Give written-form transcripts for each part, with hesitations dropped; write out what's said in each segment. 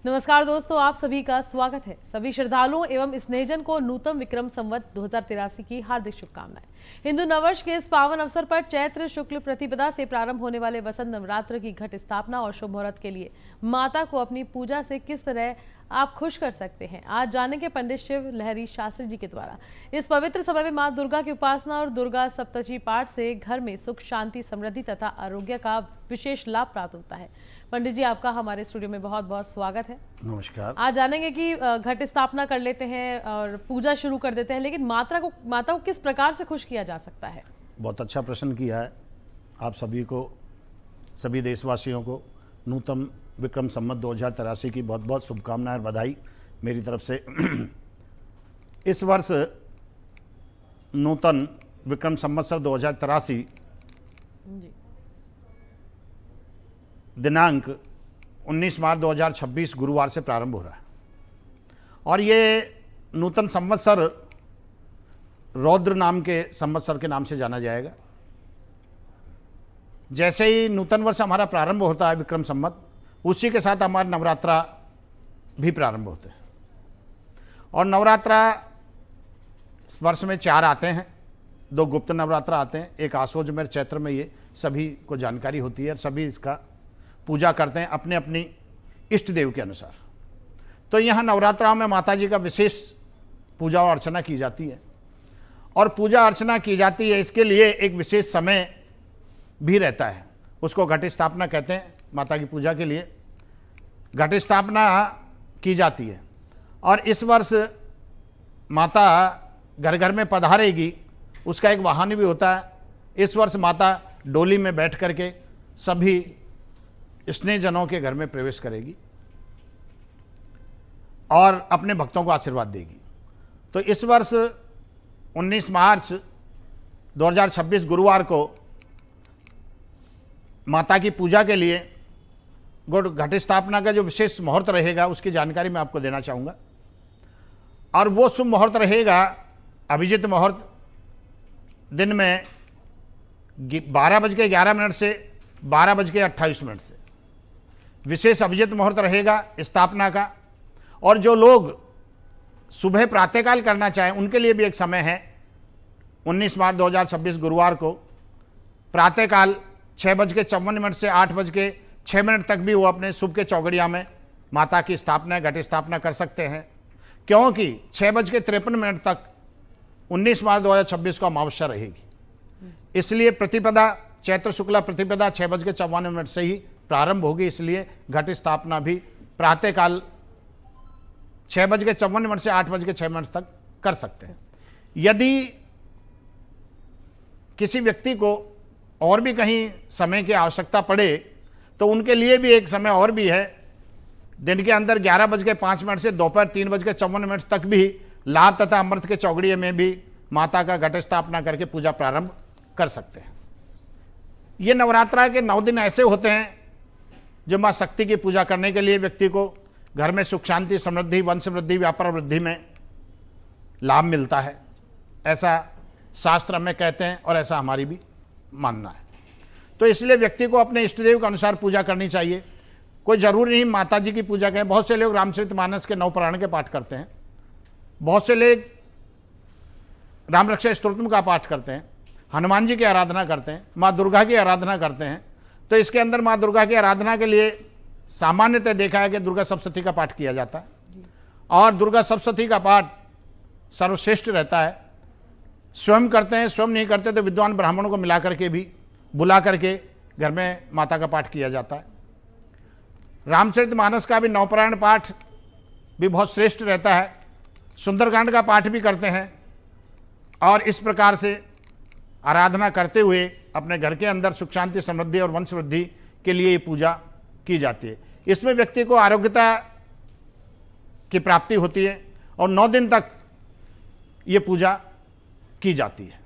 नमस्कार दोस्तों, आप सभी का स्वागत है। सभी श्रद्धालुओं एवं स्नेहजन को नूतन विक्रम संवत 2083 की हार्दिक शुभकामनाएं। हिंदू नववर्ष के इस पावन अवसर पर चैत्र शुक्ल प्रतिपदा से प्रारंभ होने वाले वसंत नवरात्र की घट स्थापना और शुभ मुहूर्त के लिए माता को अपनी पूजा से किस तरह आप खुश कर सकते हैं, आज जानेंगे पंडित शिव लहरी शास्त्री जी के द्वारा। इस पवित्र समय में मां दुर्गा की उपासना और दुर्गा सप्तशती पाठ से घर में सुख, शांति, समृद्धि तथा आरोग्य का विशेष लाभ प्राप्त होता है। पंडित जी, आपका हमारे स्टूडियो में बहुत बहुत स्वागत है। नमस्कार। आज जानेंगे कि घट स्थापना कर लेते हैं और पूजा शुरू कर देते हैं, लेकिन माता को किस प्रकार से खुश किया जा सकता है? बहुत अच्छा प्रश्न किया है। आप सभी को, सभी देशवासियों को नूतन विक्रम संवत 2083 की बहुत बहुत शुभकामनाएं और बधाई मेरी तरफ से। इस वर्ष नूतन विक्रम संवत्सर 2083 जी। दिनांक 19 मार्च 2026 गुरुवार से प्रारंभ हो रहा है और ये नूतन संवत्सर रौद्र नाम के संवत्सर के नाम से जाना जाएगा। जैसे ही नूतन वर्ष हमारा प्रारंभ होता है विक्रम संवत, उसी के साथ हमारे नवरात्रा भी प्रारंभ होते हैं और नवरात्रा वर्ष में 4 आते हैं। 2 गुप्त नवरात्रा आते हैं, एक आसोज में, चैत्र में। ये सभी को जानकारी होती है, सभी इसका पूजा करते हैं अपने अपनी इष्ट देव के अनुसार। तो यहाँ नवरात्राओं में माता जी का विशेष पूजा और अर्चना की जाती है और पूजा अर्चना की जाती है, इसके लिए एक विशेष समय भी रहता है। उसको घट स्थापना कहते हैं। माता की पूजा के लिए घट स्थापना की जाती है और इस वर्ष माता घर घर में पधारेगी, उसका एक वाहन भी होता है। इस वर्ष माता डोली में बैठ करके सभी स्नेहजनों के घर में प्रवेश करेगी और अपने भक्तों को आशीर्वाद देगी। तो इस वर्ष 19 मार्च 2026 गुरुवार को माता की पूजा के लिए घट स्थापना का जो विशेष मुहूर्त रहेगा उसकी जानकारी मैं आपको देना चाहूँगा। और वो शुभ मुहूर्त रहेगा अभिजित मुहूर्त, दिन में 12:11 से 12:28 से विशेष अभिजित मुहूर्त रहेगा स्थापना का। और जो लोग सुबह प्रातःकाल करना चाहें उनके लिए भी एक समय है। 19 मार्च 2026 गुरुवार को प्रातःकाल 6:54 से 8:06 तक भी वो अपने शुभ के चौगड़िया में माता की स्थापना, घट स्थापना कर सकते हैं, क्योंकि 6:53 तक 19 मार्च 2026 को अमावस्या रहेगी। इसलिए प्रतिपदा, चैत्र शुक्ला प्रतिपदा 6:54 से ही प्रारंभ होगी। इसलिए घट स्थापना भी प्रातःकाल 6:54 से 8:06 तक कर सकते हैं। यदि किसी व्यक्ति को और भी कहीं समय की आवश्यकता पड़े तो उनके लिए भी एक समय और भी है। दिन के अंदर 11:05 से दोपहर 3:54 तक भी लाभ तथा अमृत के चौगड़िए में भी माता का घट स्थापना करके पूजा प्रारंभ कर सकते हैं। ये नवरात्रा के 9 दिन ऐसे होते हैं जो माँ शक्ति की पूजा करने के लिए व्यक्ति को घर में सुख, शांति, समृद्धि, वंश वृद्धि, व्यापार वृद्धि में लाभ मिलता है। ऐसा शास्त्र में कहते हैं और ऐसा हमारी भी मानना है। तो इसलिए व्यक्ति को अपने इष्ट देव के अनुसार पूजा करनी चाहिए। कोई जरूरी नहीं माता जी की पूजा करें। बहुत से लोग रामचरितमानस के 9 पुराण के पाठ करते हैं, बहुत से लोग राम रक्षा स्तोत्रम का पाठ करते हैं, हनुमान जी की आराधना करते हैं, माँ दुर्गा की आराधना करते हैं। तो इसके अंदर माँ दुर्गा की आराधना के लिए सामान्यतः देखा है कि दुर्गा सप्तशती का पाठ किया जाता है और दुर्गा सप्तशती का पाठ सर्वश्रेष्ठ रहता है। स्वयं करते हैं, स्वयं नहीं करते तो विद्वान ब्राह्मणों को मिला करके भी बुला करके घर में माता का पाठ किया जाता है। रामचरितमानस का भी 9 पुराण पाठ भी बहुत श्रेष्ठ रहता है। सुंदरकांड का पाठ भी करते हैं और इस प्रकार से आराधना करते हुए अपने घर के अंदर सुख, शांति, समृद्धि और वंश वृद्धि के लिए ये पूजा की जाती है। इसमें व्यक्ति को आरोग्यता की प्राप्ति होती है और 9 दिन तक ये पूजा की जाती है।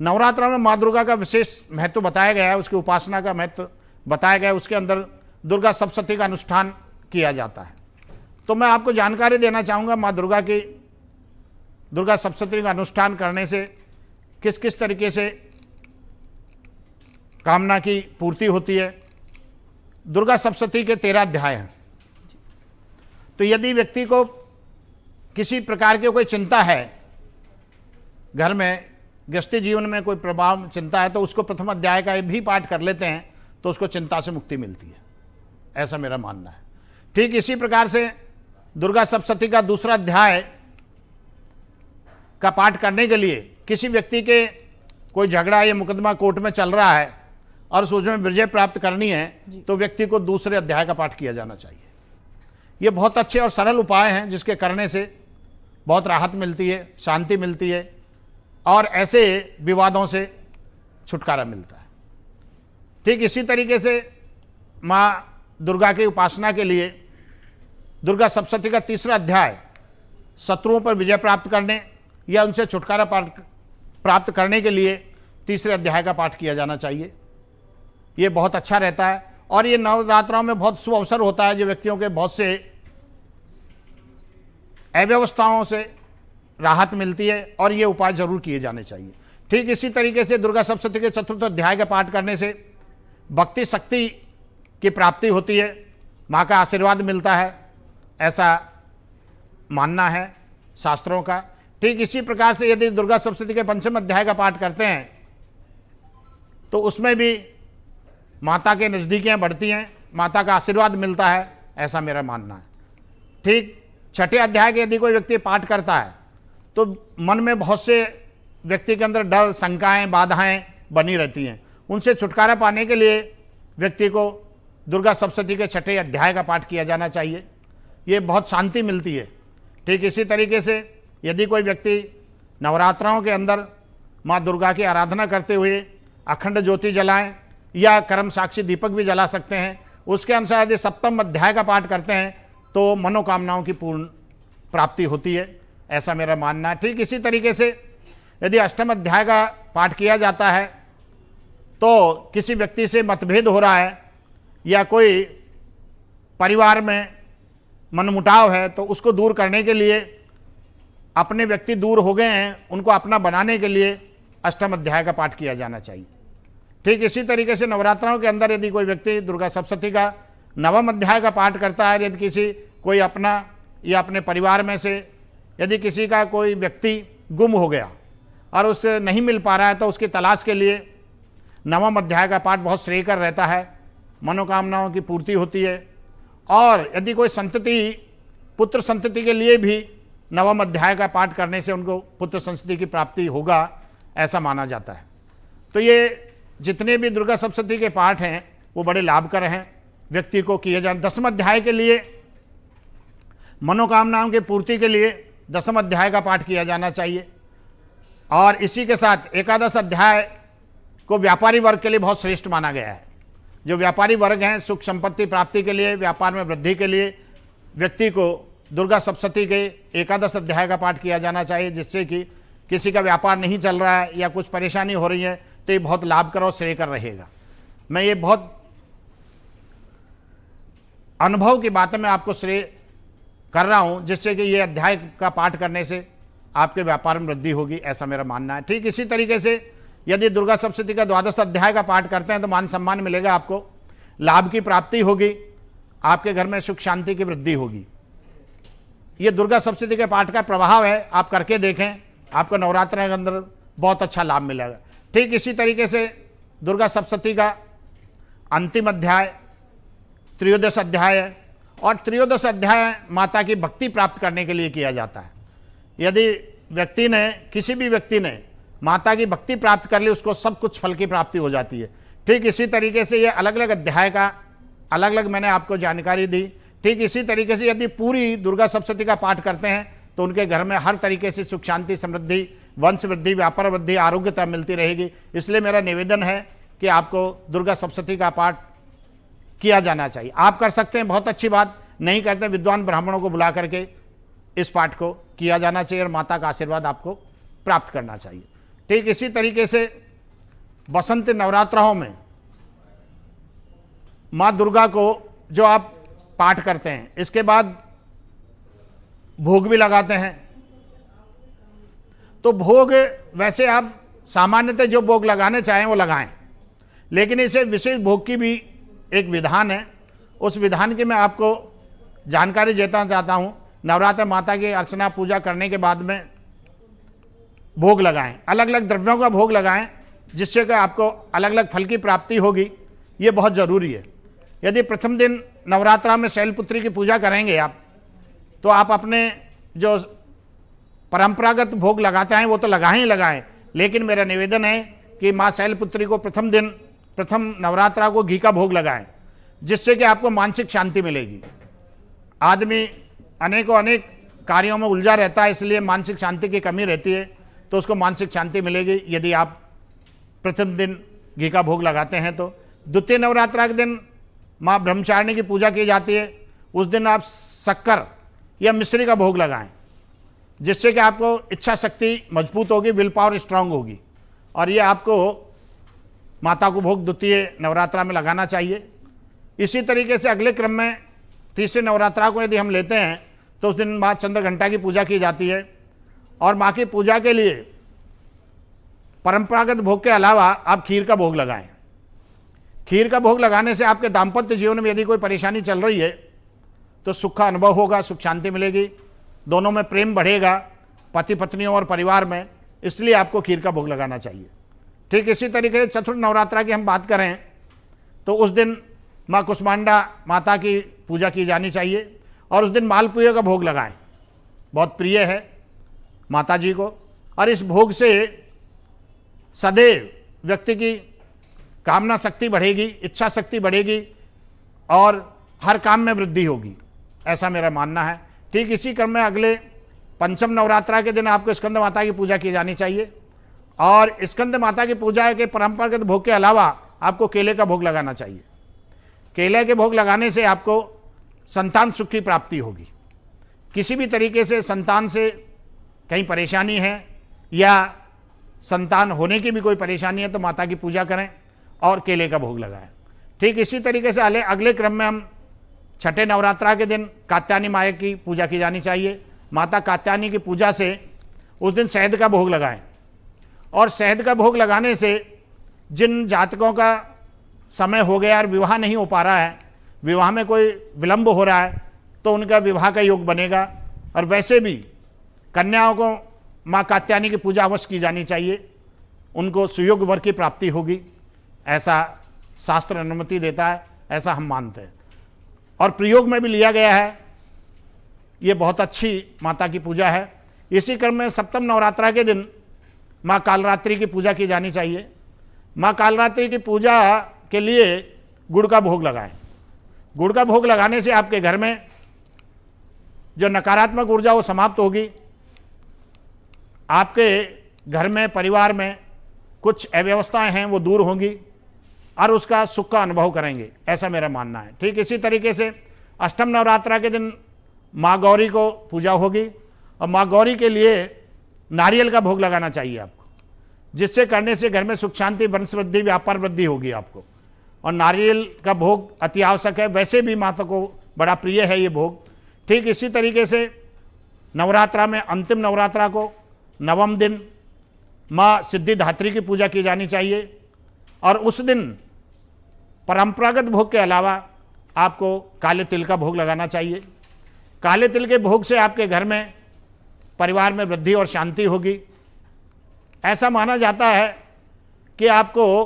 नवरात्रों में माँ दुर्गा का विशेष महत्व बताया गया है, उसकी उपासना का महत्व बताया गया है। उसके अंदर दुर्गा सप्तशती का अनुष्ठान किया जाता है। तो मैं आपको जानकारी देना चाहूँगा माँ दुर्गा की दुर्गा सप्तशती का अनुष्ठान करने से किस किस तरीके से कामना की पूर्ति होती है। दुर्गा सप्तशती के 13 अध्याय हैं तो यदि व्यक्ति को किसी प्रकार की कोई चिंता है, घर में गृहस्थी जीवन में कोई प्रभाव चिंता है, तो उसको प्रथम अध्याय का भी पाठ कर लेते हैं तो उसको चिंता से मुक्ति मिलती है, ऐसा मेरा मानना है। ठीक इसी प्रकार से दुर्गा सप्तशती का दूसरा अध्याय का पाठ करने के लिए किसी व्यक्ति के कोई झगड़ा या मुकदमा कोर्ट में चल रहा है और उसमें विजय प्राप्त करनी है, तो व्यक्ति को दूसरे अध्याय का पाठ किया जाना चाहिए। ये बहुत अच्छे और सरल उपाय हैं जिसके करने से बहुत राहत मिलती है, शांति मिलती है और ऐसे विवादों से छुटकारा मिलता है। ठीक इसी तरीके से माँ दुर्गा की उपासना के लिए दुर्गा सप्तशती का तीसरा अध्याय शत्रुओं पर विजय प्राप्त करने या उनसे छुटकारा प्राप्त करने के लिए तीसरे अध्याय का पाठ किया जाना चाहिए। ये बहुत अच्छा रहता है और ये नवरात्रों में बहुत शुभ अवसर होता है जो व्यक्तियों के बहुत से अव्यवस्थाओं से राहत मिलती है और ये उपाय जरूर किए जाने चाहिए। ठीक इसी तरीके से दुर्गा सप्तशती के चतुर्थ अध्याय का पाठ करने से भक्ति शक्ति की प्राप्ति होती है, माँ का आशीर्वाद मिलता है, ऐसा मानना है शास्त्रों का। ठीक इसी प्रकार से यदि दुर्गा सप्तशती के पंचम अध्याय का पाठ करते हैं तो उसमें भी माता के नज़दीकियाँ बढ़ती हैं, माता का आशीर्वाद मिलता है, ऐसा मेरा मानना है। ठीक छठे अध्याय के यदि कोई व्यक्ति पाठ करता है तो मन में बहुत से व्यक्ति के अंदर डर, शंकाएं, बाधाएं बनी रहती हैं, उनसे छुटकारा पाने के लिए व्यक्ति को दुर्गा सप्तशती के छठे अध्याय का पाठ किया जाना चाहिए। ये बहुत शांति मिलती है। ठीक इसी तरीके से यदि कोई व्यक्ति नवरात्रों के अंदर माँ दुर्गा की आराधना करते हुए अखंड ज्योति जलाएं या कर्म साक्षी दीपक भी जला सकते हैं, उसके अनुसार यदि सप्तम अध्याय का पाठ करते हैं तो मनोकामनाओं की पूर्ण प्राप्ति होती है, ऐसा मेरा मानना है। ठीक इसी तरीके से यदि अष्टम अध्याय का पाठ किया जाता है तो किसी व्यक्ति से मतभेद हो रहा है या कोई परिवार में मनमुटाव है तो उसको दूर करने के लिए, अपने व्यक्ति दूर हो गए हैं उनको अपना बनाने के लिए अष्टम अध्याय का पाठ किया जाना चाहिए। ठीक इसी तरीके से नवरात्रों के अंदर यदि कोई व्यक्ति दुर्गा सप्तशती का नवम अध्याय का पाठ करता है, यदि किसी कोई अपना या अपने परिवार में से यदि किसी का कोई व्यक्ति गुम हो गया और उससे नहीं मिल पा रहा है तो उसकी तलाश के लिए नवम अध्याय का पाठ बहुत श्रेयकर रहता है, मनोकामनाओं की पूर्ति होती है। और यदि कोई संतति, पुत्र संतति के लिए भी नवम अध्याय का पाठ करने से उनको पुत्र संतति की प्राप्ति होगा, ऐसा माना जाता है। तो ये जितने भी दुर्गा सप्तशती के पाठ हैं वो बड़े लाभकर हैं, व्यक्ति को किए जाए। दसम अध्याय के लिए मनोकामनाओं की पूर्ति के लिए दसम अध्याय का पाठ किया जाना चाहिए। और इसी के साथ एकादश अध्याय को व्यापारी वर्ग के लिए बहुत श्रेष्ठ माना गया है। जो व्यापारी वर्ग हैं, सुख संपत्ति प्राप्ति के लिए, व्यापार में वृद्धि के लिए व्यक्ति को दुर्गा सप्तशती के एकादश अध्याय का पाठ किया जाना चाहिए, जिससे कि किसी का व्यापार नहीं चल रहा है या कुछ परेशानी हो रही है तो ये बहुत लाभकर और श्रेयकर रहेगा। मैं ये बहुत अनुभव की बातें मैं आपको श्रेय कर रहा हूँ, जिससे कि ये अध्याय का पाठ करने से आपके व्यापार में वृद्धि होगी, ऐसा मेरा मानना है। ठीक इसी तरीके से यदि दुर्गा सप्तशती का द्वादश अध्याय का पाठ करते हैं तो मान सम्मान मिलेगा, आपको लाभ की प्राप्ति होगी, आपके घर में सुख शांति की वृद्धि होगी। ये दुर्गा सप्तशती के पाठ का प्रभाव है, आप करके देखें, आपको नवरात्र के अंदर बहुत अच्छा लाभ मिलेगा। ठीक इसी तरीके से दुर्गा सप्तशती का अंतिम अध्याय त्रयोदश अध्याय है और त्रयोदश अध्याय माता की भक्ति प्राप्त करने के लिए किया जाता है। यदि व्यक्ति ने, किसी भी व्यक्ति ने माता की भक्ति प्राप्त कर ली, उसको सब कुछ फल की प्राप्ति हो जाती है। ठीक इसी तरीके से ये अलग अलग अध्याय का अलग अलग मैंने आपको जानकारी दी। ठीक इसी तरीके से यदि पूरी दुर्गा सप्तशती का पाठ करते हैं तो उनके घर में हर तरीके से सुख शांति समृद्धि, वंश वृद्धि, व्यापार वृद्धि, आरोग्यता मिलती रहेगी। इसलिए मेरा निवेदन है कि आपको दुर्गा सप्तशती का पाठ किया जाना चाहिए। आप कर सकते हैं, बहुत अच्छी बात, नहीं करते विद्वान ब्राह्मणों को बुला करके इस पाठ को किया जाना चाहिए और माता का आशीर्वाद आपको प्राप्त करना चाहिए। ठीक इसी तरीके से बसंत नवरात्रों में माँ दुर्गा को जो आप पाठ करते हैं, इसके बाद भोग भी लगाते हैं। तो भोग वैसे आप सामान्यतः जो भोग लगाने चाहें वो लगाएं, लेकिन इसे विशेष भोग की भी एक विधान है। उस विधान की मैं आपको जानकारी देना चाहता हूँ। नवरात्र माता की अर्चना पूजा करने के बाद में भोग लगाएं, अलग अलग द्रव्यों का भोग लगाएं, जिससे कि आपको अलग अलग फल की प्राप्ति होगी। ये बहुत ज़रूरी है। यदि प्रथम दिन नवरात्रा में शैलपुत्री की पूजा करेंगे आप, तो आप अपने जो परंपरागत भोग लगाते हैं वो तो लगाएं ही लगाएं, लेकिन मेरा निवेदन है कि माँ शैलपुत्री को प्रथम नवरात्रा को घी का भोग लगाएं, जिससे कि आपको मानसिक शांति मिलेगी। आदमी अनेक कार्यों में उलझा रहता है, इसलिए मानसिक शांति की कमी रहती है, तो उसको मानसिक शांति मिलेगी यदि आप प्रथम दिन घी का भोग लगाते हैं। तो द्वितीय नवरात्रा के दिन माँ ब्रह्मचारिणी की पूजा की जाती है। उस दिन आप शक्कर या मिश्री का भोग लगाएं, जिससे कि आपको इच्छा शक्ति मजबूत होगी, विल पावर स्ट्रांग होगी, और ये आपको माता को भोग द्वितीय नवरात्रा में लगाना चाहिए। इसी तरीके से अगले क्रम में तीसरे नवरात्रा को यदि हम लेते हैं तो उस दिन माँ चंद्रघंटा की पूजा की जाती है, और माँ की पूजा के लिए परंपरागत भोग के अलावा आप खीर का भोग लगाएं। खीर का भोग लगाने से आपके दाम्पत्य जीवन में यदि कोई परेशानी चल रही है तो सुख का अनुभव होगा, सुख शांति मिलेगी, दोनों में प्रेम बढ़ेगा, पति पत्नियों और परिवार में, इसलिए आपको खीर का भोग लगाना चाहिए। ठीक इसी तरीके से चतुर्थ नवरात्रा की हम बात करें तो उस दिन माँ कुष्मांडा माता की पूजा की जानी चाहिए, और उस दिन मालपुए का भोग लगाएं, बहुत प्रिय है माता जी को, और इस भोग से सदैव व्यक्ति की कामना शक्ति बढ़ेगी, इच्छा शक्ति बढ़ेगी, और हर काम में वृद्धि होगी, ऐसा मेरा मानना है। ठीक इसी क्रम में अगले पंचम नवरात्रा के दिन आपको स्कंद माता की पूजा की जानी चाहिए, और स्कंद माता की पूजा के परंपरागत भोग के अलावा आपको केले का भोग लगाना चाहिए। केले के भोग लगाने से आपको संतान सुख की प्राप्ति होगी। किसी भी तरीके से संतान से कहीं परेशानी है या संतान होने की भी कोई परेशानी है तो माता की पूजा करें और केले का भोग लगाएं। ठीक इसी तरीके से अगले क्रम में हम छठे नवरात्रा के दिन कात्यायनी माता की पूजा की जानी चाहिए। माता कात्यायनी की पूजा से उस दिन शहद का भोग लगाएं, और शहद का भोग लगाने से जिन जातकों का समय हो गया और विवाह नहीं हो पा रहा है, विवाह में कोई विलंब हो रहा है, तो उनका विवाह का योग बनेगा। और वैसे भी कन्याओं को माँ कात्यायनी की पूजा अवश्य की जानी चाहिए, उनको सुयोग वर की प्राप्ति होगी, ऐसा शास्त्र अनुमति देता है, ऐसा हम मानते हैं, और प्रयोग में भी लिया गया है। ये बहुत अच्छी माता की पूजा है। इसी क्रम में सप्तम नवरात्रा के दिन माँ कालरात्रि की पूजा की जानी चाहिए। माँ कालरात्रि की पूजा के लिए गुड़ का भोग लगाएं। गुड़ का भोग लगाने से आपके घर में जो नकारात्मक ऊर्जा वो समाप्त होगी, आपके घर में परिवार में कुछ अव्यवस्थाएं हैं वो दूर होंगी, और उसका सुख का अनुभव करेंगे, ऐसा मेरा मानना है। ठीक इसी तरीके से अष्टम नवरात्रा के दिन माँ गौरी को पूजा होगी, और माँ गौरी के लिए नारियल का भोग लगाना चाहिए आपको, जिससे करने से घर में सुख शांति, वंश वृद्धि, व्यापार वृद्धि होगी आपको। और नारियल का भोग अति आवश्यक है, वैसे भी माता को बड़ा प्रिय है ये भोग। ठीक इसी तरीके से नवरात्रा में अंतिम नवरात्रा को नवम दिन माँ सिद्धिदात्री की पूजा की जानी चाहिए, और उस दिन परंपरागत भोग के अलावा आपको काले तिल का भोग लगाना चाहिए। काले तिल के भोग से आपके घर में परिवार में वृद्धि और शांति होगी। ऐसा माना जाता है कि आपको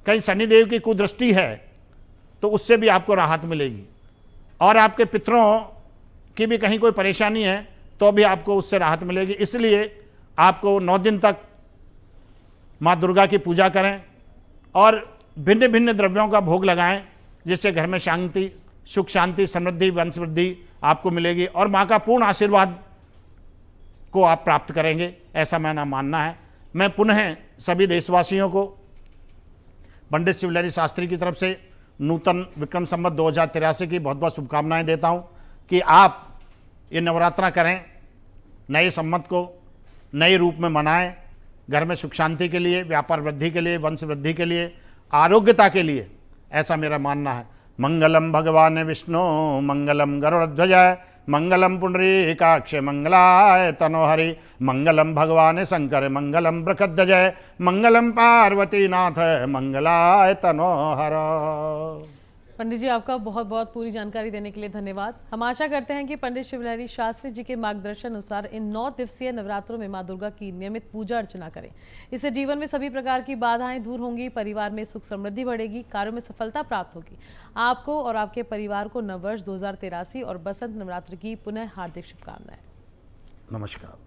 कहीं शनिदेव की कुदृष्टि है तो उससे भी आपको राहत मिलेगी, और आपके पितरों की भी कहीं कोई परेशानी है तो भी आपको उससे राहत मिलेगी। इसलिए आपको 9 दिन तक माँ दुर्गा की पूजा करें और भिन्न भिन्न द्रव्यों का भोग लगाएं, जिससे घर में शांति, सुख शांति, समृद्धि, वंश वृद्धि आपको मिलेगी, और माँ का पूर्ण आशीर्वाद को आप प्राप्त करेंगे, ऐसा मेरा मानना है। मैं पुनः सभी देशवासियों को पंडित शिवलहरी शास्त्री की तरफ से नूतन विक्रम संवत 2083 की बहुत बहुत शुभकामनाएं देता हूं कि आप ये नवरात्रा करें, नए संवत को नए रूप में मनाएं, घर में सुख शांति के लिए, व्यापार वृद्धि के लिए, वंश वृद्धि के लिए, आरोग्यता के लिए, ऐसा मेरा मानना है। मंगलम भगवान विष्णु मंगलम गरुड़ध्वज मंगलम पुंडरीकाक्ष मंगलाय तनोहरि मंगलम भगवान शंकर मंगलम बृखध्वज मंगलम पार्वतीनाथ मंगलाय तनोहर। पंडित जी, आपका बहुत बहुत पूरी जानकारी देने के लिए धन्यवाद। हम आशा करते हैं कि पंडित शिवलहरी शास्त्री जी के मार्गदर्शन अनुसार इन 9 दिवसीय नवरात्रों में मां दुर्गा की नियमित पूजा अर्चना करें। इससे जीवन में सभी प्रकार की बाधाएं दूर होंगी, परिवार में सुख समृद्धि बढ़ेगी, कार्यों में सफलता प्राप्त होगी। आपको और आपके परिवार को नववर्ष 2083 और बसंत नवरात्र की पुनः हार्दिक शुभकामनाएं। नमस्कार।